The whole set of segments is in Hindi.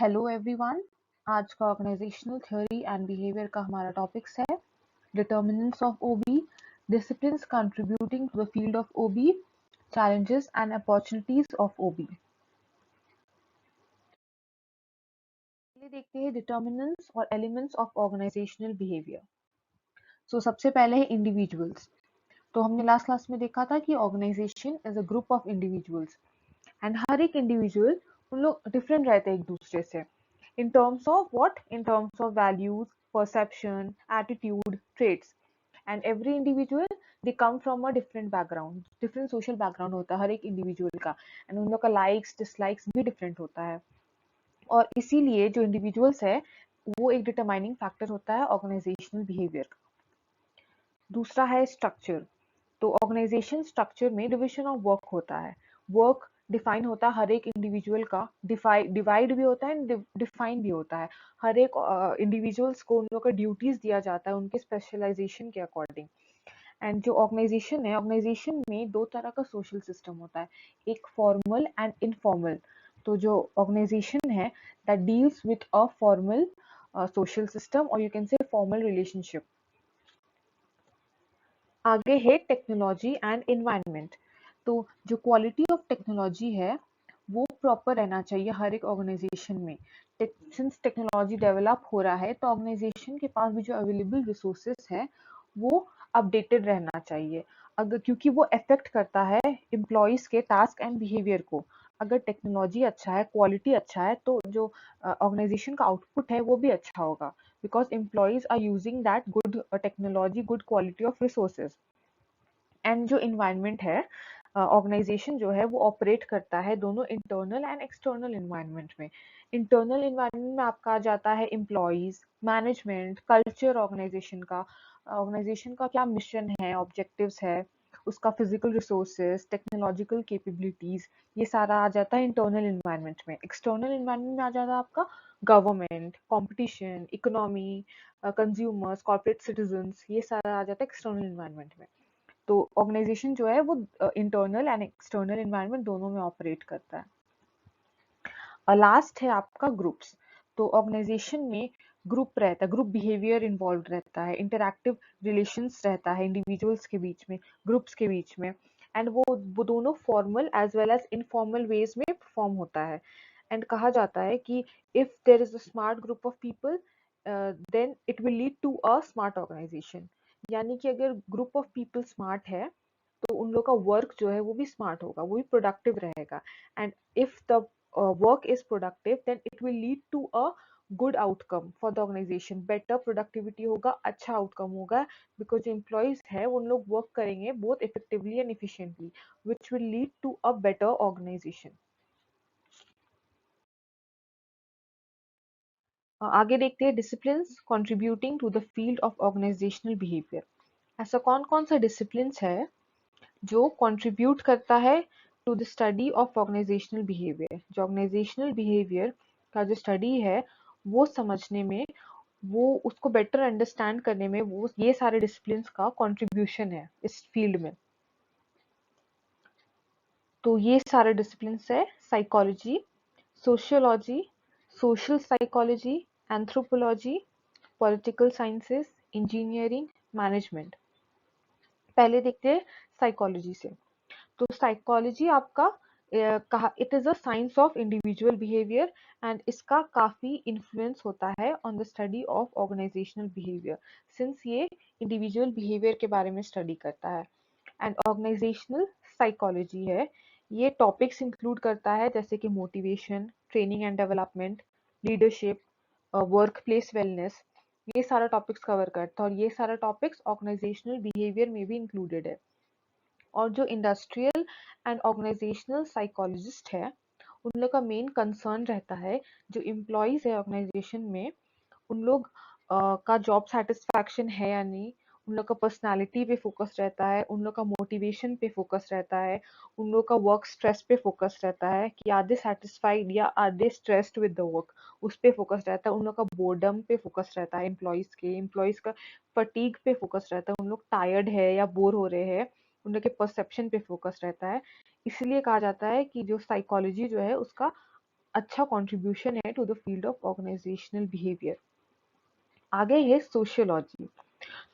Hello everyone. आज का ऑर्गेनाइजेशनल थ्योरी एंड बिहेवियर का हमारा टॉपिक्स है determinants of OB, disciplines contributing to the field of OB, challenges and opportunities of OB। पहले देखते हैं डिटर्मिनेंट्स और एलिमेंट्स ऑफ ऑर्गेनाइजेशनल बिहेवियर। सबसे पहले है इंडिविजुअल्स। तो हमने लास्ट क्लास में देखा था कि organisation is a group of individuals and हर एक इंडिविजुअल उन लोग डिफरेंट रहते हैं एक दूसरे से in terms of what? In terms of values, perception, attitude, traits. And every individual, they come from a different background, different social background होता है हर एक individual का, and उन लोग का likes, dislikes भी different होता है। और इसीलिए जो individuals है वो एक determining factor होता है organizational behavior का। दूसरा है structure। तो ऑर्गेनाइजेशन स्ट्रक्चर में डिवीजन ऑफ वर्क होता है। वर्क डिफाइन होता है हर एक इंडिविजुअल का, डिवाइड भी होता है, डिफाइन भी होता है। हर एक इंडिविजुअल्स को उन लोगों का ड्यूटीज दिया जाता है उनके स्पेशलाइजेशन के अकॉर्डिंग। एंड जो ऑर्गेनाइजेशन है, ऑर्गेनाइजेशन में दो तरह का सोशल सिस्टम होता है, एक फॉर्मल एंड इनफॉर्मल। तो जो ऑर्गेनाइजेशन है that deals with a formal social system और you can say formal relationship. आगे है टेक्नोलॉजी एंड एनवायरनमेंट। तो जो क्वालिटी ऑफ टेक्नोलॉजी है वो प्रॉपर रहना चाहिए हर एक ऑर्गेनाइजेशन में। सिंस टेक्नोलॉजी डेवलप हो रहा है तो ऑर्गेनाइजेशन के पास भी जो अवेलेबल रिसोर्सेस है वो अपडेटेड रहना चाहिए। अगर क्योंकि वो अफेक्ट करता है एम्प्लॉयज के टास्क एंड बिहेवियर को। अगर टेक्नोलॉजी अच्छा है, क्वालिटी अच्छा है, तो जो ऑर्गेनाइजेशन का आउटपुट है वो भी अच्छा होगा, because employees are using that good technology, good quality of resources। And जो इन्वायरमेंट है, ऑर्गेनाइजेशन जो है वो ऑपरेट करता है दोनों इंटरनल एंड एक्सटर्नल इन्वायरमेंट में। इंटरनल इन्वायरमेंट में आपका आ जाता है एम्प्लॉयज, मैनेजमेंट, कल्चर ऑर्गेनाइजेशन का क्या मिशन है, ऑब्जेक्टिव्स है, उसका फिजिकल रिसोर्सेज, टेक्नोलॉजिकल कैपेबिलिटीज, ये सारा आ जाता है इंटरनल इन्वायरमेंट में। एक्सटर्नल इन्वायरमेंट में आ जाता है आपका government, competition, economy, consumers, corporate citizens, ये सारा आ जाता है एक्सटर्नल इन्वायरमेंट में। तो ऑर्गेनाइजेशन जो है वो इंटरनल एंड एक्सटर्नल इन्वायरमेंट दोनों में ऑपरेट करता है। और लास्ट है आपका ग्रुप्स। तो ऑर्गेनाइजेशन में ग्रुप रहता है, ग्रुप बिहेवियर इन्वॉल्व रहता है, इंटरैक्टिव रिलेशंस रहता है इंडिविजुअल्स के बीच में, ग्रुप्स के बीच में। एंड वो दोनों formal as well as informal ways में परफॉर्म होता है। एंड कहा जाता है कि if there is a smart group of people then it will lead to a smart organisation. यानी कि अगर ग्रुप ऑफ पीपल स्मार्ट है तो उन लोग का वर्क जो है वो भी स्मार्ट होगा, वो भी प्रोडक्टिव रहेगा। And if the work is productive then it will lead to a good outcome for the organization, better productivity होगा, अच्छा outcome होगा, because जो employees है उन लोग work करेंगे both effectively and efficiently which will lead to a better organization। आगे देखते हैं disciplines contributing to the field of organisational behaviour. ऐसा कौन कौन सा डिसिप्लिन्स है जो कंट्रीब्यूट करता है to the study of organisational behaviour. जो ऑर्गेनाइजेशनल बिहेवियर का जो स्टडी है वो समझने में, वो उसको बेटर अंडरस्टैंड करने में वो ये सारे डिसिप्लिन्स का कंट्रीब्यूशन है इस फील्ड में। तो ये सारे डिसिप्लिन्स है psychology, sociology, social psychology, anthropology, political sciences, engineering, management. पहले देखते हैं साइकोलॉजी से। तो साइकोलॉजी आपका कहा it is a science of individual behaviour and इसका काफी इन्फ्लुएंस होता है on the study of organisational behaviour, since ये इंडिविजुअल बिहेवियर के बारे में स्टडी करता है। एंड ऑर्गेनाइजेशनल साइकोलॉजी है, ये टॉपिक्स इंक्लूड करता है जैसे कि motivation, training and development, leadership, work place wellness, ये सारा टॉपिक्स कवर करता है। और ये सारा टॉपिक्स ऑर्गेनाइजेशनल बिहेवियर में भी इंक्लूडेड है। और जो इंडस्ट्रियल एंड ऑर्गेनाइजेशनल साइकोलॉजिस्ट है उन लोग का मेन कंसर्न रहता है जो एम्प्लॉयज है ऑर्गेनाइजेशन में, उन लोग का जॉब सेटिस्फैक्शन है या नहीं, उन लोग का पर्सनालिटी पे फोकस रहता है, उन लोग का मोटिवेशन पे फोकस रहता है, उन लोग का वर्क स्ट्रेस पे फोकस रहता है कि आर दे सेटिस्फाइड या are they stressed with the work, उस पे फोकस रहता है। उन लोग का बोर्डम पे फोकस रहता है, एम्प्लॉयज का फटीग पे फोकस रहता है, उन लोग टायर्ड है या बोर हो रहे हैं, उन लोग के परसेप्शन पे फोकस रहता है। इसलिए कहा जाता है कि जो साइकोलॉजी जो है उसका अच्छा कंट्रीब्यूशन है to the field of organisational behaviour. आगे है सोशियोलॉजी।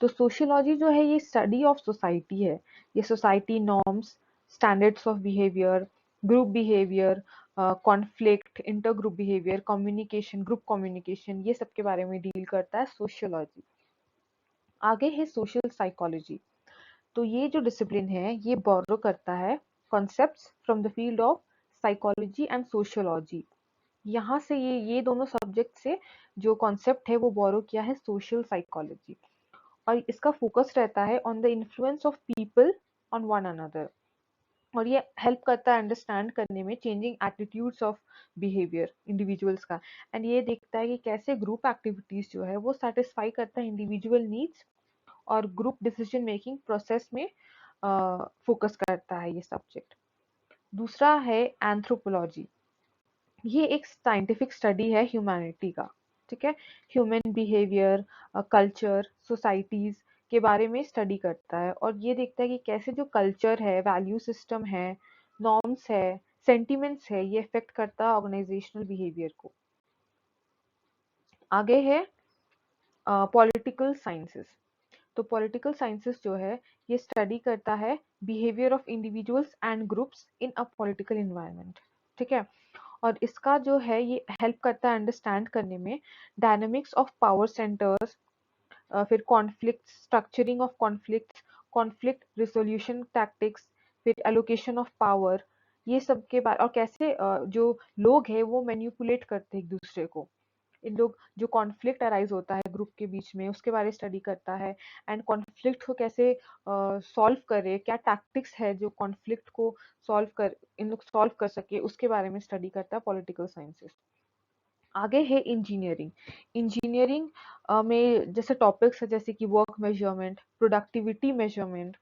तो सोशियोलॉजी जो है ये स्टडी ऑफ सोसाइटी है। ये society norms, standards of behaviour, group behaviour, conflict, inter group behaviour, communication, group communication, ये सब के बारे में डील करता है सोशियोलॉजी। आगे है सोशल साइकोलॉजी। तो ये जो डिसिप्लिन है ये बोरो करता है concepts from the field of psychology and sociology. यहाँ से ये दोनों सब्जेक्ट से जो कॉन्सेप्ट है वो बोरो किया है सोशल साइकोलॉजी। और इसका फोकस रहता है on the influence of people on one another. और ये हेल्प करता है अंडरस्टैंड करने में changing attitudes of behaviour individuals का। एंड ये देखता है कि कैसे ग्रुप एक्टिविटीज जो है वो सेटिस्फाई करता है इंडिविजुअल नीड्स और ग्रुप डिसीजन मेकिंग प्रोसेस में फोकस करता है ये सब्जेक्ट। दूसरा है एंथ्रोपोलॉजी। ये एक साइंटिफिक स्टडी है ह्यूमैनिटी का, ठीक है। ह्यूमन बिहेवियर, कल्चर, सोसाइटीज के बारे में स्टडी करता है और ये देखता है कि कैसे जो कल्चर है, वैल्यू सिस्टम है, नॉर्म्स है, सेंटिमेंट्स है, ये इफेक्ट करता है ऑर्गेनाइजेशनल बिहेवियर को। आगे है पॉलिटिकल साइंसेस। तो पॉलिटिकल साइंसेस जो है ये स्टडी करता है behaviour of individuals and groups in a political environment, ठीक है। और इसका जो है ये हेल्प करता है अंडरस्टैंड करने में डायनामिक्स ऑफ पावर सेंटर्स, फिर conflict, structuring of conflict, conflict resolution tactics, फिर एलोकेशन ऑफ पावर, ये सब के बारे। और कैसे जो लोग हैं वो मैनिपुलेट करते हैं एक दूसरे को। इन लोग जो कॉन्फ्लिक्ट अराइज होता है ग्रुप के बीच में उसके बारे में स्टडी करता है। एंड कॉन्फ्लिक्ट को कैसे सॉल्व करे, क्या टैक्टिक्स है जो कॉन्फ्लिक्ट को सॉल्व कर इन लोग सॉल्व कर सके, उसके बारे में स्टडी करता है पॉलिटिकल साइंसेस। आगे है इंजीनियरिंग। इंजीनियरिंग में जैसे टॉपिक्स है जैसे कि work measurement, productivity measurement,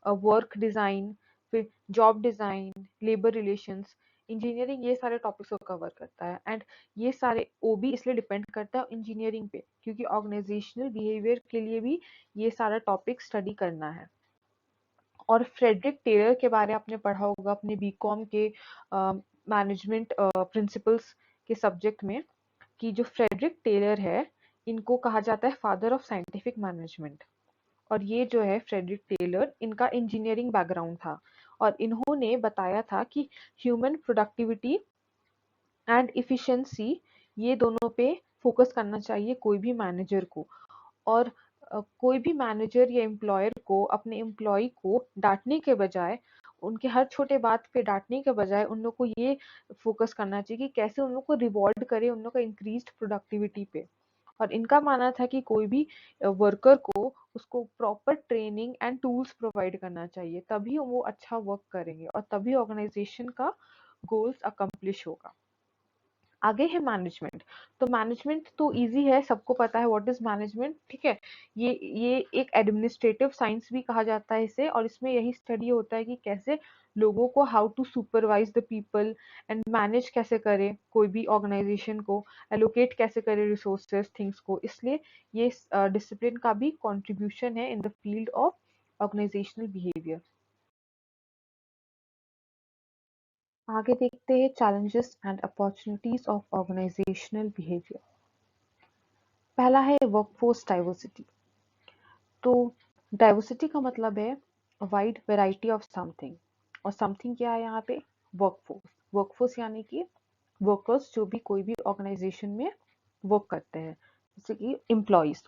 work design, फिर job design, labour relations. Engineering ये सारे टॉपिक्स को कवर करता है। एंड ये सारे ओ भी इसलिए डिपेंड करता है इंजीनियरिंग पे क्योंकि ऑर्गेनाइजेशनल बिहेवियर के लिए भी ये सारा टॉपिक स्टडी करना है। और फ्रेडरिक टेलर के बारे में आपने पढ़ा होगा अपने बीकॉम के मैनेजमेंट प्रिंसिपल्स के सब्जेक्ट में, कि जो फ्रेडरिक टेलर है इनको कहा जाता है फादर ऑफ साइंटिफिक मैनेजमेंट। और ये जो है फ्रेडरिक टेलर, इनका इंजीनियरिंग बैकग्राउंड था और इन्होंने बताया था कि ह्यूमन प्रोडक्टिविटी एंड इफिशिएंसी ये दोनों पे फोकस करना चाहिए कोई भी मैनेजर को। और कोई भी मैनेजर या एम्प्लॉयर को अपने एम्प्लॉय को डांटने के बजाय, उनके हर छोटे बात पे डांटने के बजाय उन लोग को ये फोकस करना चाहिए कि कैसे उन लोग को रिवॉर्ड करे उन लोग का इंक्रीज्ड प्रोडक्टिविटी पे। और इनका मानना था कि कोई भी वर्कर को उसको proper training and tools provide करना चाहिए, तभी वो अच्छा वर्क करेंगे और तभी ऑर्गेनाइजेशन का गोल्स अकम्प्लिश होगा। आगे है मैनेजमेंट। तो मैनेजमेंट तो इजी है, सबको पता है व्हाट इज मैनेजमेंट, ठीक है। ये एक एडमिनिस्ट्रेटिव साइंस भी कहा जाता है इसे। और इसमें यही स्टडी होता है कि कैसे लोगों को how to supervise the people and manage कैसे करे कोई भी ऑर्गेनाइजेशन को, एलोकेट कैसे करे रिसोर्सेज थिंग्स को। इसलिए ये डिसिप्लिन का भी कंट्रीब्यूशन है in the field of organisational behaviour. आगे देखते हैं challenges and opportunities of organisational behaviour. पहला है वर्कफोर्स डाइवर्सिटी। तो डाइवर्सिटी का मतलब है वाइड वैरायटी ऑफ समथिंग। और समथिंग क्या है यहाँ पे? वर्कफोर्स। वर्कफोर्स यानी कि वर्कर्स जो भी कोई भी ऑर्गेनाइजेशन में वर्क करते हैं, जैसे कि एम्प्लॉयज।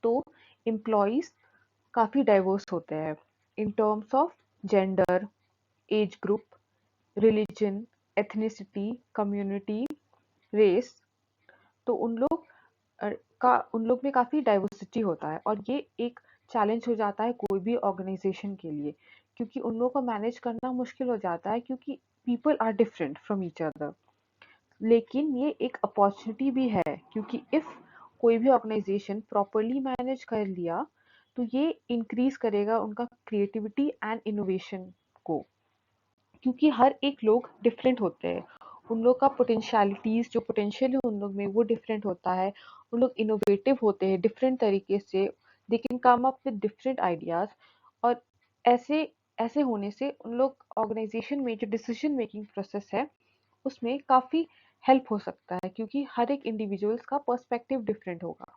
तो एम्प्लॉयज काफी डाइवर्स होते हैं in terms of gender, age group, religion, ethnicity, community, race. तो उन लोग में काफी डाइवर्सिटी होता है और ये एक चैलेंज हो जाता है कोई भी ऑर्गेनाइजेशन के लिए, क्योंकि उन लोगों को मैनेज करना मुश्किल हो जाता है क्योंकि people are different from each other. लेकिन ये एक अपॉर्चुनिटी भी है क्योंकि इफ कोई भी ऑर्गेनाइजेशन प्रॉपरली मैनेज कर लिया तो ये इंक्रीज करेगा उनका क्रिएटिविटी एंड इनोवेशन को, क्योंकि हर एक लोग डिफरेंट होते हैं। उन लोग का पोटेंशियलिटीज, जो पोटेंशियल है उन लोग में वो डिफरेंट होता है। उन लोग इनोवेटिव होते हैं डिफरेंट तरीके से, they can come up with different ideas. और ऐसे ऐसे होने से उन लोग ऑर्गेनाइजेशन में जो डिसीजन मेकिंग प्रोसेस है उसमें काफ़ी हेल्प हो सकता है, क्योंकि हर एक इंडिविजुअल्स का पर्सपेक्टिव डिफरेंट होगा।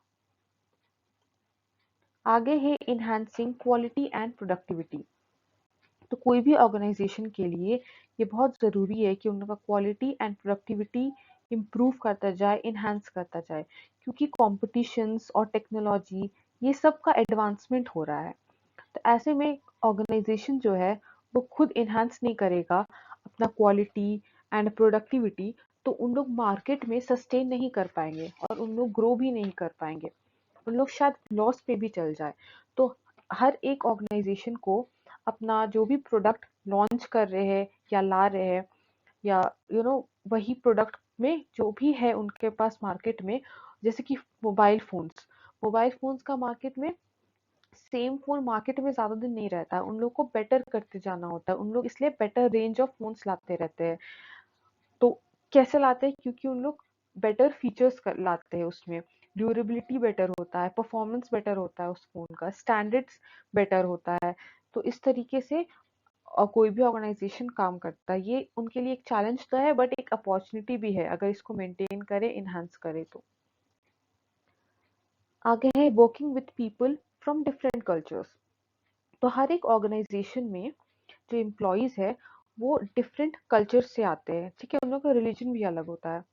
आगे है इन्हांसिंग क्वालिटी एंड प्रोडक्टिविटी। तो कोई भी ऑर्गेनाइजेशन के लिए ये बहुत ज़रूरी है कि उनका क्वालिटी एंड प्रोडक्टिविटी इम्प्रूव करता जाए, इन्हांस करता जाए, क्योंकि कॉम्पिटिशन्स और टेक्नोलॉजी ये सब का एडवांसमेंट हो रहा है। तो ऐसे में ऑर्गेनाइजेशन जो है वो खुद इन्हांस नहीं करेगा अपना क्वालिटी एंड प्रोडक्टिविटी, तो उन लोग मार्केट में सस्टेन नहीं कर पाएंगे और उन लोग ग्रो भी नहीं कर पाएंगे, उन लोग शायद लॉस पे भी चल जाए। तो हर एक ऑर्गेनाइजेशन को अपना जो भी प्रोडक्ट लॉन्च कर रहे हैं या ला रहे हैं, या वही प्रोडक्ट में जो भी है उनके पास मार्केट में, जैसे कि मोबाइल फोन्स का मार्केट में सेम फोन मार्केट में ज्यादा दिन नहीं रहता है, उन लोग को बेटर करते जाना होता है, उन लोग इसलिए बेटर रेंज ऑफ फोन्स लाते रहते हैं। तो कैसे लाते हैं? क्योंकि उन लोग बेटर फीचर्स लाते हैं, उसमें ड्यूरेबिलिटी बेटर होता है, परफॉर्मेंस बेटर होता है, उस फोन का स्टैंडर्ड्स बेटर होता है। तो इस तरीके से कोई भी ऑर्गेनाइजेशन काम करता है, ये उनके लिए एक चैलेंज तो है बट एक अपॉर्चुनिटी भी है, अगर इसको मेंटेन करे, इन्हांस करे तो। आगे है working with people from different cultures. तो हर एक ऑर्गेनाइजेशन में जो एम्प्लॉयज है वो डिफरेंट कल्चर से आते हैं, ठीक है, उन लोगों का रिलीजन भी अलग होता है।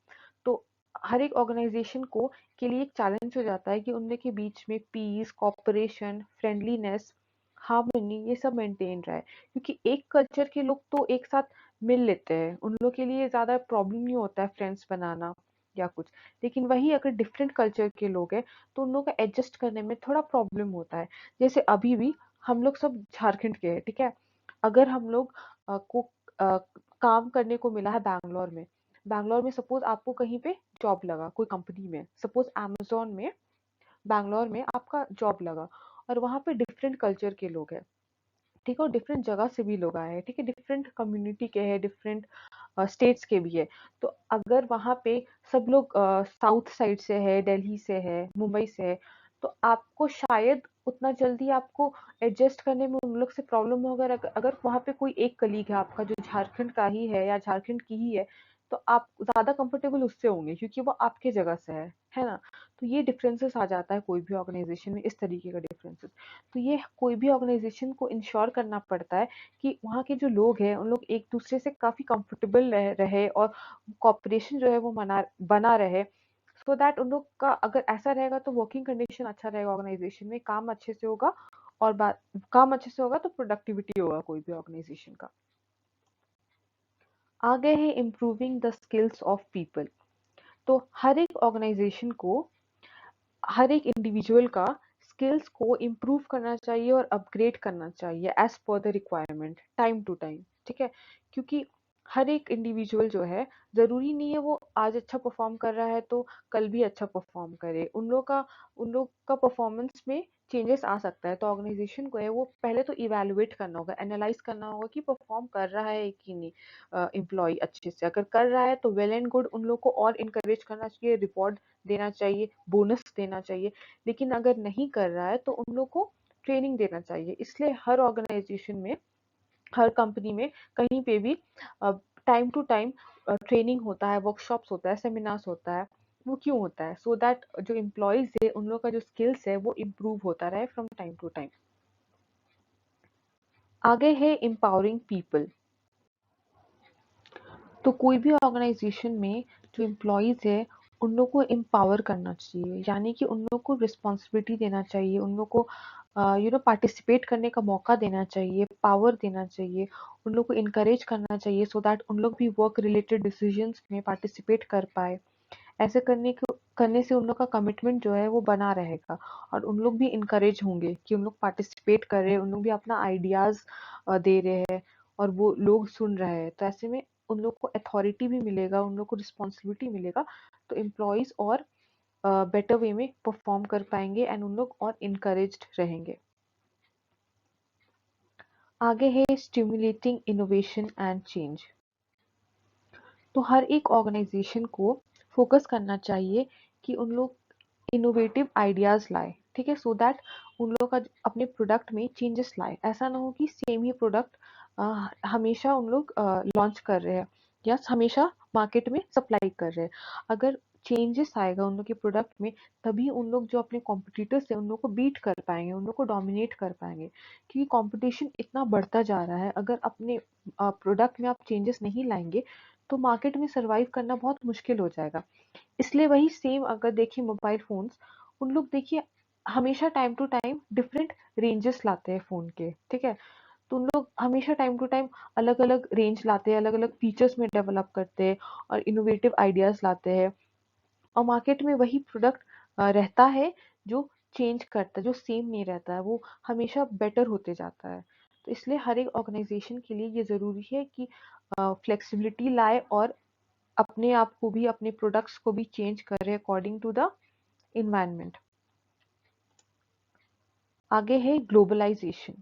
तो हर एक ऑर्गेनाइजेशन को के लिए एक चैलेंज हो जाता है कि उनके के बीच में पीस, कॉपरेशन, फ्रेंडलीनेस, हार्मनी ये सब मेंटेन रहे, क्योंकि एक कल्चर के लोग तो एक साथ मिल लेते हैं, उन लोग के लिए ज्यादा प्रॉब्लम नहीं होता है फ्रेंड्स बनाना या कुछ। लेकिन वही अगर डिफरेंट कल्चर के लोग हैं तो उन लोगों को एडजस्ट करने में थोड़ा प्रॉब्लम होता है। जैसे अभी भी हम लोग सब झारखंड के हैं, ठीक है, अगर हम लोग को अ, काम करने को मिला है बैंगलोर में सपोज आपको कहीं पे जॉब लगा कोई कंपनी में, सपोज अमेज़न में बैंगलोर में आपका जॉब लगा, और वहाँ पे डिफरेंट कल्चर के लोग हैं, ठीक है, और डिफरेंट जगह से भी लोग आए हैं, ठीक है, डिफरेंट कम्युनिटी के हैं, डिफरेंट स्टेट्स के भी है। तो अगर वहाँ पे सब लोग साउथ साइड से है, दिल्ली से है, मुंबई से है, तो आपको शायद उतना जल्दी आपको एडजस्ट करने में उन लोग से प्रॉब्लम होगा। अगर वहाँ पे कोई एक कलीग है आपका जो झारखंड का ही है या झारखंड की ही है, तो आप ज्यादा कंफर्टेबल उससे होंगे क्योंकि वो आपके जगह से है ना। तो ये डिफरेंसेस आ जाता है कोई भी ऑर्गेनाइजेशन में, इस तरीके का डिफरेंसेस। तो ये कोई भी ऑर्गेनाइजेशन को इंश्योर करना पड़ता है कि वहाँ के जो लोग हैं उन लोग एक दूसरे से काफी कंफर्टेबल रहे और कॉपरेशन जो है वो बना रहे, सो दैट उन लोग का अगर ऐसा रहेगा तो वर्किंग कंडीशन अच्छा रहेगा, ऑर्गेनाइजेशन में काम अच्छे से होगा, और बात काम अच्छे से होगा तो प्रोडक्टिविटी होगा कोई भी ऑर्गेनाइजेशन का। आगे है improving the skills of people. तो हर एक ऑर्गेनाइजेशन को, हर एक इंडिविजुअल का स्किल्स को इम्प्रूव करना चाहिए और अपग्रेड करना चाहिए as per the requirement, time to time, ठीक है, क्योंकि हर एक इंडिविजुअल जो है जरूरी नहीं है वो आज अच्छा परफॉर्म कर रहा है तो कल भी अच्छा परफॉर्म करे, उन लोग का परफॉर्मेंस में चेंजेस आ सकता है। तो ऑर्गेनाइजेशन को है वो पहले तो इवेलुएट करना होगा, एनालाइज करना होगा कि परफॉर्म कर रहा है कि नहीं एम्प्लॉय अच्छे से, अगर कर रहा है तो वेल एंड गुड, उन लोग को और इनकरेज करना चाहिए, रिवॉर्ड देना चाहिए, बोनस देना चाहिए। लेकिन अगर नहीं कर रहा है तो उन लोग को ट्रेनिंग देना चाहिए। इसलिए हर ऑर्गेनाइजेशन में, हर कंपनी में, कहीं पे भी टाइम टू टाइम ट्रेनिंग होता है, वर्कशॉप्स होता है, सेमिनार्स होता है। वो क्यों होता है? सो दैट जो एम्प्लॉयज है उन लोग का जो स्किल्स है वो इम्प्रूव होता रहे फ्रॉम टाइम टू टाइम। आगे है एम्पावरिंग पीपल। तो कोई भी ऑर्गेनाइजेशन में जो एम्प्लॉयज है उन लोग को एम्पावर करना चाहिए, यानी कि उन लोग को रिस्पॉन्सिबिलिटी देना चाहिए, उन लोग को पार्टिसिपेट करने का मौका देना चाहिए, पावर देना चाहिए, उन लोग को इनकरेज करना चाहिए, सो दैट उन लोग भी वर्क रिलेटेड डिसीजंस में पार्टिसिपेट कर पाए। ऐसे करने से उन लोग का कमिटमेंट जो है वो बना रहेगा, और उन लोग भी इनकरेज होंगे कि उन लोग पार्टिसिपेट कर रहे हैं, उन लोग भी अपना आइडियाज दे रहे हैं और वो लोग सुन रहे हैं। तो ऐसे में उन लोग को अथॉरिटी भी मिलेगा, उन लोग को रिस्पॉन्सिबिलिटी मिलेगा, तो एम्प्लॉयज और बेटर वे में परफॉर्म कर पाएंगे एंड उन लोग और इनकरेज्ड रहेंगे। आगे है स्टिमुलेटिंग इनोवेशन एंड चेंज। तो हर एक ऑर्गेनाइजेशन को फोकस करना चाहिए कि उन लोग इनोवेटिव आइडियाज लाए, ठीक है, सो दैट उन लोग का अपने प्रोडक्ट में चेंजेस लाए। ऐसा ना हो कि सेम ही प्रोडक्ट हमेशा उन लोग लॉन्च कर रहे हैं। या हमेशा मार्केट में सप्लाई कर रहे हैं। अगर चेंजेस आएगा उन लोग के प्रोडक्ट में, तभी उन लोग जो अपने कॉम्पिटिटर्स हैं उन लोग को बीट कर पाएंगे, उन लोग को डोमिनेट कर पाएंगे, क्योंकि कंपटीशन इतना बढ़ता जा रहा है। अगर अपने प्रोडक्ट में आप चेंजेस नहीं लाएंगे तो मार्केट में सरवाइव करना बहुत मुश्किल हो जाएगा। इसलिए वही सेम अगर देखिए मोबाइल फोन्स, उन लोग देखिए हमेशा time to time different ranges लाते हैं फोन के, ठीक है। तो उन लोग हमेशा टाइम टू टाइम अलग अलग रेंज लाते हैं, अलग अलग फीचर्स में डेवलप करते हैं और इनोवेटिव आइडियाज लाते हैं, और मार्केट में वही प्रोडक्ट रहता है जो चेंज करता है, जो सेम नहीं रहता है, वो हमेशा बेटर होते जाता है। तो इसलिए हर एक ऑर्गेनाइजेशन के लिए ये जरूरी है कि फ्लेक्सिबिलिटी लाए और अपने आप को भी, अपने प्रोडक्ट्स को भी चेंज करे अकॉर्डिंग टू द इन्वायरमेंट। आगे है ग्लोबलाइजेशन।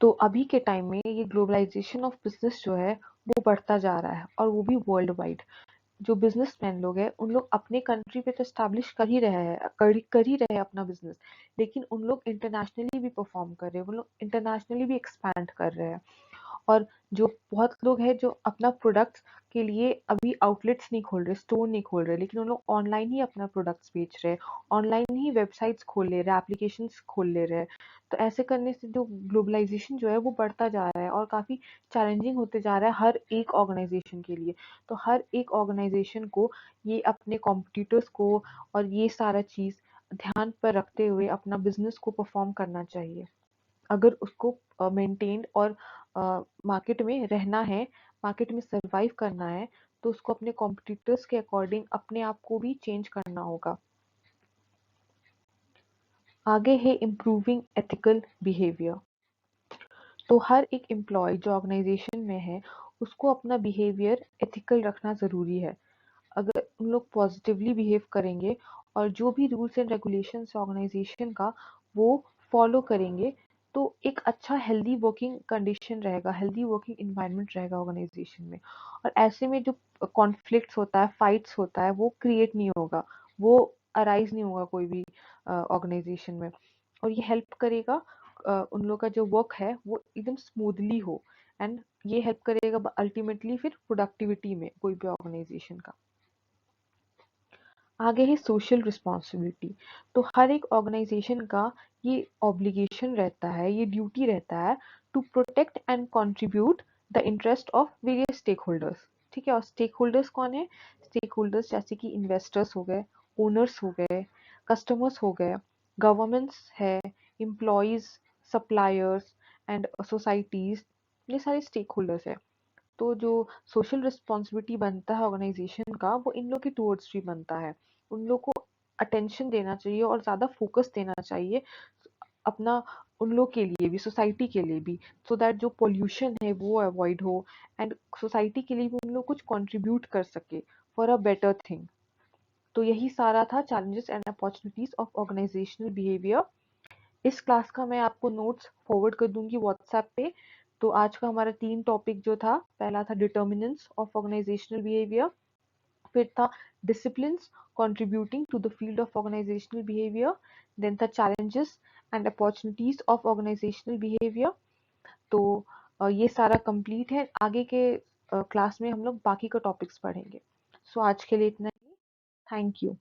तो अभी के टाइम में ये ग्लोबलाइजेशन ऑफ बिजनेस जो है वो बढ़ता जा रहा है, और वो भी वर्ल्ड वाइड। जो बिजनेसमैन लोग हैं उन लोग अपने कंट्री पे तो स्टैब्लिश कर ही रहे हैं, कर ही रहे हैं अपना बिजनेस, लेकिन उन लोग इंटरनेशनली भी परफॉर्म कर रहे हैं, उन लोग इंटरनेशनली भी एक्सपैंड कर रहे हैं। और जो बहुत लोग हैं जो अपना प्रोडक्ट्स के लिए अभी आउटलेट्स नहीं खोल रहे, स्टोर नहीं खोल रहे, लेकिन उन लोग ऑनलाइन ही अपना प्रोडक्ट्स बेच रहे हैं, ऑनलाइन ही वेबसाइट्स खोल ले रहे हैं, एप्लीकेशंस खोल ले रहे हैं। तो ऐसे करने से जो ग्लोबलाइजेशन जो है वो बढ़ता जा रहा है और काफ़ी चैलेंजिंग होते जा रहा है हर एक ऑर्गेनाइजेशन के लिए। तो हर एक ऑर्गेनाइजेशन को ये अपने कॉम्पिटिटर्स को और ये सारा चीज़ ध्यान पर रखते हुए अपना बिजनेस को परफॉर्म करना चाहिए। अगर उसको मेंटेन और मार्केट में रहना है, मार्केट में सरवाइव करना है, तो उसको अपने कॉम्पिटिटर्स के अकॉर्डिंग अपने आप को भी चेंज करना होगा। आगे है इम्प्रूविंग एथिकल बिहेवियर। तो हर एक एम्प्लॉय जो ऑर्गेनाइजेशन में है उसको अपना बिहेवियर एथिकल रखना ज़रूरी है। अगर उन लोग पॉजिटिवली बिहेव करेंगे और जो भी रूल्स एंड रेगुलेशंस ऑर्गेनाइजेशन का वो फॉलो करेंगे, तो एक अच्छा हेल्दी वर्किंग कंडीशन रहेगा, हेल्दी वर्किंग इन्वायरमेंट रहेगा ऑर्गेनाइजेशन में। और ऐसे में जो कॉन्फ्लिक्ट्स होता है, फाइट्स होता है, वो क्रिएट नहीं होगा, वो अराइज नहीं होगा कोई भी ऑर्गेनाइजेशन में। और ये हेल्प करेगा उन लोग का जो वर्क है वो एकदम स्मूथली हो, एंड ये हेल्प करेगा अल्टीमेटली फिर प्रोडक्टिविटी में कोई भी ऑर्गेनाइजेशन का। आगे है सोशल रिस्पॉन्सिबिलिटी। तो हर एक ऑर्गेनाइजेशन का ये ऑब्लिगेशन रहता है, ये ड्यूटी रहता है to protect and contribute the interest of various stake holders. ठीक है, और स्टेक होल्डर्स कौन है? स्टेक होल्डर्स जैसे कि इन्वेस्टर्स हो गए, ओनर्स हो गए, कस्टमर्स हो गए, गवर्नमेंट्स है, एम्प्लॉयज, सप्लायर्स एंड सोसाइटीज, ये सारे स्टेक होल्डर्स है। तो जो सोशल रिस्पॉन्सिबिलिटी बनता है ऑर्गेनाइजेशन का वो इन लोग के टूवर्ड्स भी बनता है। उन लोग को अटेंशन देना चाहिए और ज़्यादा फोकस देना चाहिए अपना, उन लोग के लिए भी, सोसाइटी के लिए भी, सो दैट जो पोल्यूशन है वो अवॉइड हो, एंड सोसाइटी के लिए भी उन लोग कुछ कंट्रीब्यूट कर सके फॉर अ बेटर थिंग। तो यही सारा था challenges and opportunities of organisational behaviour. इस क्लास का मैं आपको नोट्स फॉरवर्ड कर दूंगी व्हाट्सएप पे। तो आज का हमारा 3 टॉपिक जो था, पहला था डिटर्मिनेंट्स ऑफ ऑर्गेनाइजेशनल बिहेवियर, फिर था disciplines contributing to the field of organisational behaviour, then था challenges and opportunities of organisational behaviour. तो ये सारा कंप्लीट है। आगे के क्लास में हम लोग बाकी का टॉपिक्स पढ़ेंगे। सो आज के लिए इतना ही। Thank you.